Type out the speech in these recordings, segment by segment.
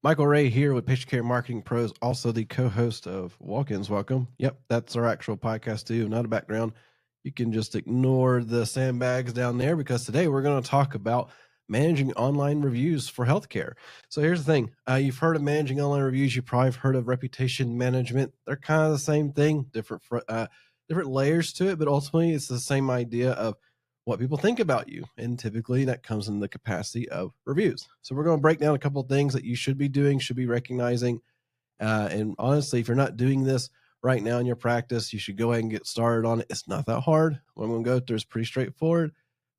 Michael Ray here with Patient Care Marketing Pros, also the co-host of Walk-Ins. Welcome. Yep, that's our actual podcast too, not a background. You can just ignore the sandbags down there because today we're going to talk about managing online reviews for healthcare. So here's the thing. You've heard of managing online reviews. You probably have heard of reputation management. They're kind of the same thing, different layers to it, but ultimately it's the same idea of what people think about you. And typically that comes in the capacity of reviews. So we're going to break down a couple of things that you should be doing, should be recognizing. And honestly, if you're not doing this right now in your practice, you should go ahead and get started on it. It's not that hard. What I'm going to go through is pretty straightforward.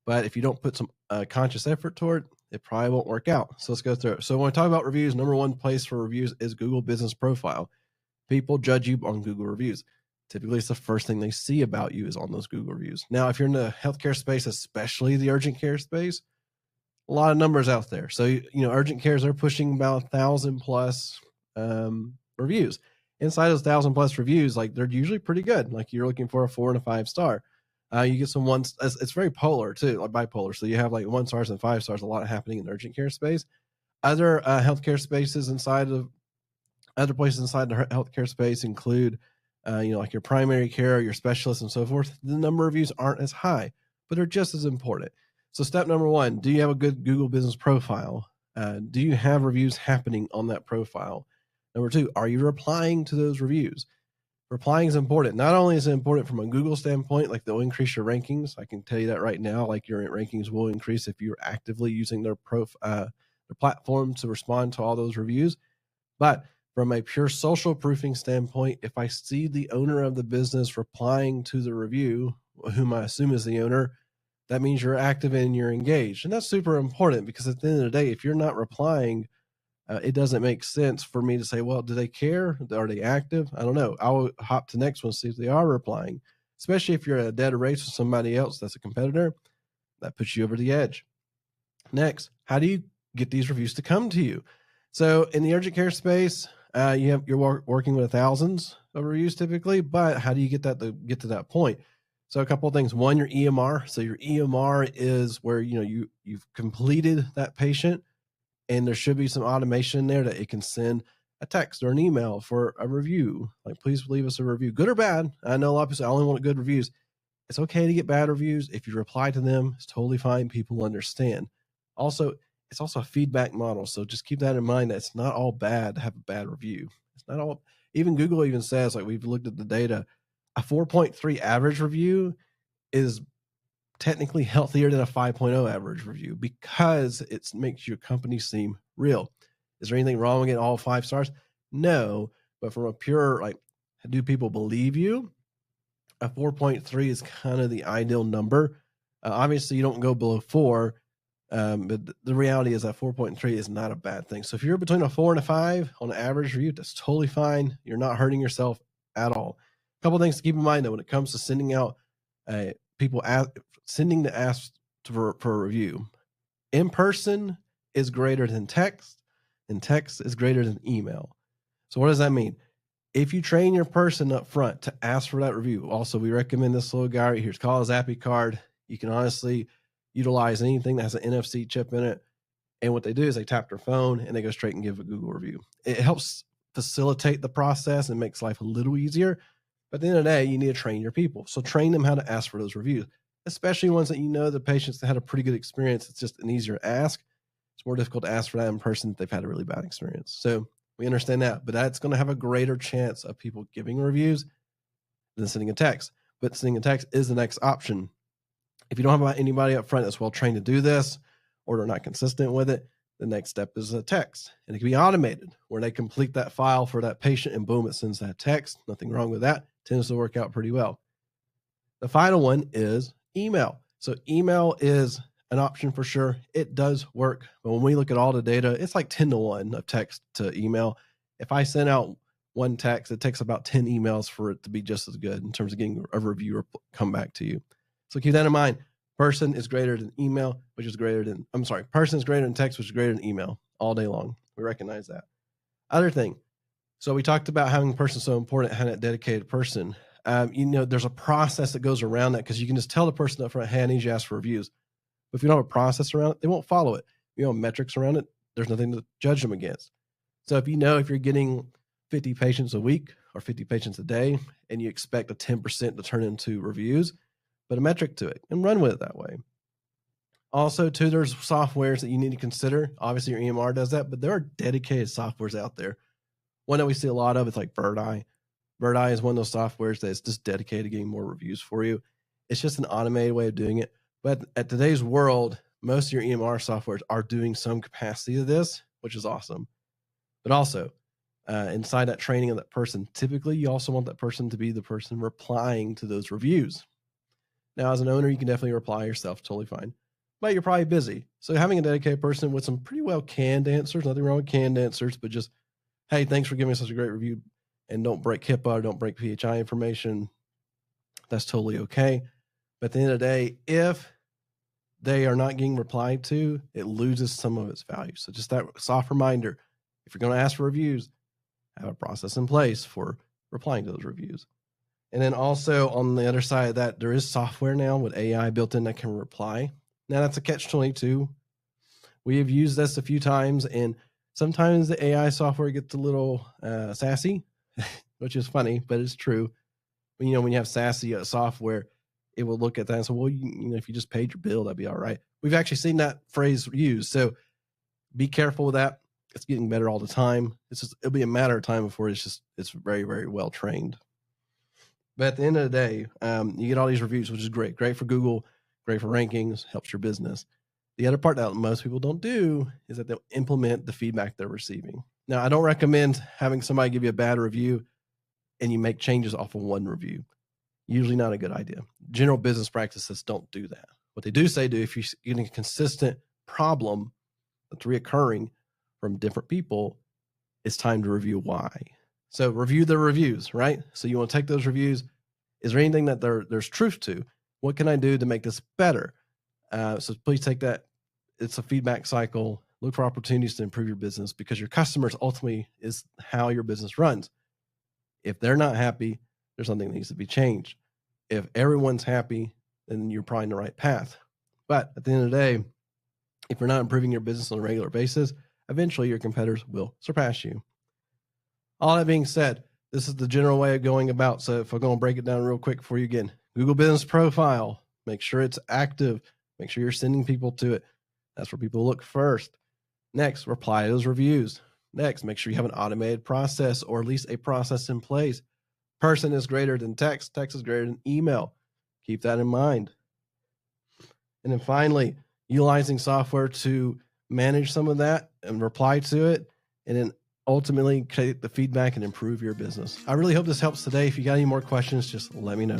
But if you don't put some conscious effort toward it, probably won't work out. So let's go through it. So when I talk about reviews, number one place for reviews is Google Business Profile. People judge you on Google reviews. Typically, it's the first thing they see about you is on those Google reviews. Now, if you're in the healthcare space, especially the urgent care space, a lot of numbers out there. So, urgent cares, they're pushing about 1,000 plus reviews. Inside those 1,000 plus reviews, like they're usually pretty good. Like you're looking for a 4 and a 5 star. You get some ones. It's very polar too, like bipolar. So you have like 1 stars and 5 stars. A lot happening in the urgent care space. Other healthcare spaces other places inside the healthcare space include, like your primary care, your specialists, and so forth. The number of reviews aren't as high, but they're just as important. So step number one, do you have a good Google Business Profile? Do you have reviews happening on that profile? Number two, are you replying to those reviews? Replying is important. Not only is it important from a Google standpoint, like they'll increase your rankings. I can tell you that right now, like your rankings will increase if you're actively using their platform to respond to all those reviews. But from a pure social proofing standpoint, if I see the owner of the business replying to the review, whom I assume is the owner, that means you're active and you're engaged. And that's super important because at the end of the day, if you're not replying, it doesn't make sense for me to say, well, do they care? Are they active? I don't know. I'll hop to the next one, see if they are replying, especially if you're at a dead race with somebody else that's a competitor. That puts you over the edge. Next, how do you get these reviews to come to you? So in the urgent care space, you're working with thousands of reviews typically, but how do you get to that point? So a couple of things. One, your EMR. So your EMR is where you've completed that patient, and there should be some automation there that it can send a text or an email for a review. Like, please leave us a review, good or bad. I know a lot of people say I only want good reviews. It's okay to get bad reviews. If you reply to them, it's totally fine. People understand. Also, it's also a feedback model. So just keep that in mind that it's not all bad to have a bad review. It's not all, even Google even says, like we've looked at the data, a 4.3 average review is technically healthier than a 5.0 average review because it makes your company seem real. Is there anything wrong with getting all 5 stars? No, but from a pure, like, do people believe you? A 4.3 is kind of the ideal number. Obviously, you don't go below 4. But the reality is that 4.3 is not a bad thing. So if you're between a 4 and a 5 on an average review, that's totally fine. You're not hurting yourself at all. A couple of things to keep in mind, though, when it comes to sending out sending the ask for a review. In person is greater than text, and text is greater than email. So what does that mean? If you train your person up front to ask for that review, also we recommend this little guy right here. It's called a Zappy card. You can honestly utilize anything that has an NFC chip in it. And what they do is they tap their phone and they go straight and give a Google review. It helps facilitate the process and makes life a little easier. But at the end of the day, you need to train your people. So train them how to ask for those reviews, especially ones that the patients that had a pretty good experience. It's just an easier ask. It's more difficult to ask for that in person if they've had a really bad experience. So we understand that, but that's going to have a greater chance of people giving reviews than sending a text. But sending a text is the next option. If you don't have anybody up front that's well trained to do this, or they're not consistent with it, the next step is a text. And it can be automated where they complete that file for that patient and boom, it sends that text. Nothing wrong with that. Tends to work out pretty well. The final one is email. So email is an option for sure. It does work. But when we look at all the data, it's like 10 to 1 of text to email. If I send out one text, it takes about 10 emails for it to be just as good in terms of getting a review or come back to you. So keep that in mind. Person is greater than email, which is greater than, person is greater than text, which is greater than email all day long. We recognize that. Other thing. So we talked about having a person so important, having that dedicated person. There's a process that goes around that because you can just tell the person up front, hey, I need you to ask for reviews. But if you don't have a process around it, they won't follow it. You know, metrics around it, there's nothing to judge them against. So if you're getting 50 patients a week or 50 patients a day, and you expect a 10% to turn into reviews, put a metric to it and run with it that way. Also, too, there's softwares that you need to consider. Obviously, your EMR does that, but there are dedicated softwares out there. One that we see a lot of is like Birdeye. Birdeye is one of those softwares that's just dedicated to getting more reviews for you. It's just an automated way of doing it. But at today's world, most of your EMR softwares are doing some capacity of this, which is awesome. But also, inside that training of that person, typically you also want that person to be the person replying to those reviews. Now, as an owner, you can definitely reply yourself, totally fine. But you're probably busy. So having a dedicated person with some pretty well canned answers, nothing wrong with canned answers, but just, hey, thanks for giving us such a great review, and don't break HIPAA, don't break PHI information. That's totally okay. But at the end of the day, if they are not getting replied to, it loses some of its value. So just that soft reminder, if you're going to ask for reviews, have a process in place for replying to those reviews. And then also on the other side of that, there is software now with AI built in that can reply. Now that's a catch-22. We have used this a few times, and sometimes the AI software gets a little sassy, which is funny, but it's true. When you have sassy software, it will look at that and say, well, if you just paid your bill, that'd be all right. We've actually seen that phrase used. So be careful with that. It's getting better all the time. It'll be a matter of time before it's very, very well trained. But at the end of the day, you get all these reviews, which is great. Great for Google, great for rankings, helps your business. The other part that most people don't do is that they'll implement the feedback they're receiving. Now, I don't recommend having somebody give you a bad review and you make changes off of one review. Usually not a good idea. General business practices don't do that. What they do say, if you're getting a consistent problem that's reoccurring from different people, it's time to review why. So review the reviews, right? So you want to take those reviews. Is there anything that there's truth to? What can I do to make this better? So please take that. It's a feedback cycle. Look for opportunities to improve your business, because your customers ultimately is how your business runs. If they're not happy, there's something that needs to be changed. If everyone's happy, then you're probably in the right path. But at the end of the day, if you're not improving your business on a regular basis, eventually your competitors will surpass you. All that being said, this is the general way of going about. So if I'm going to break it down real quick for you again, Google Business Profile, make sure it's active. Make sure you're sending people to it. That's where people look first. Next, reply to those reviews. Next, make sure you have an automated process, or at least a process in place. Person is greater than text. Text is greater than email. Keep that in mind. And then finally, utilizing software to manage some of that and reply to it, and then ultimately create the feedback and improve your business. I really hope this helps today. If you got any more questions, just let me know.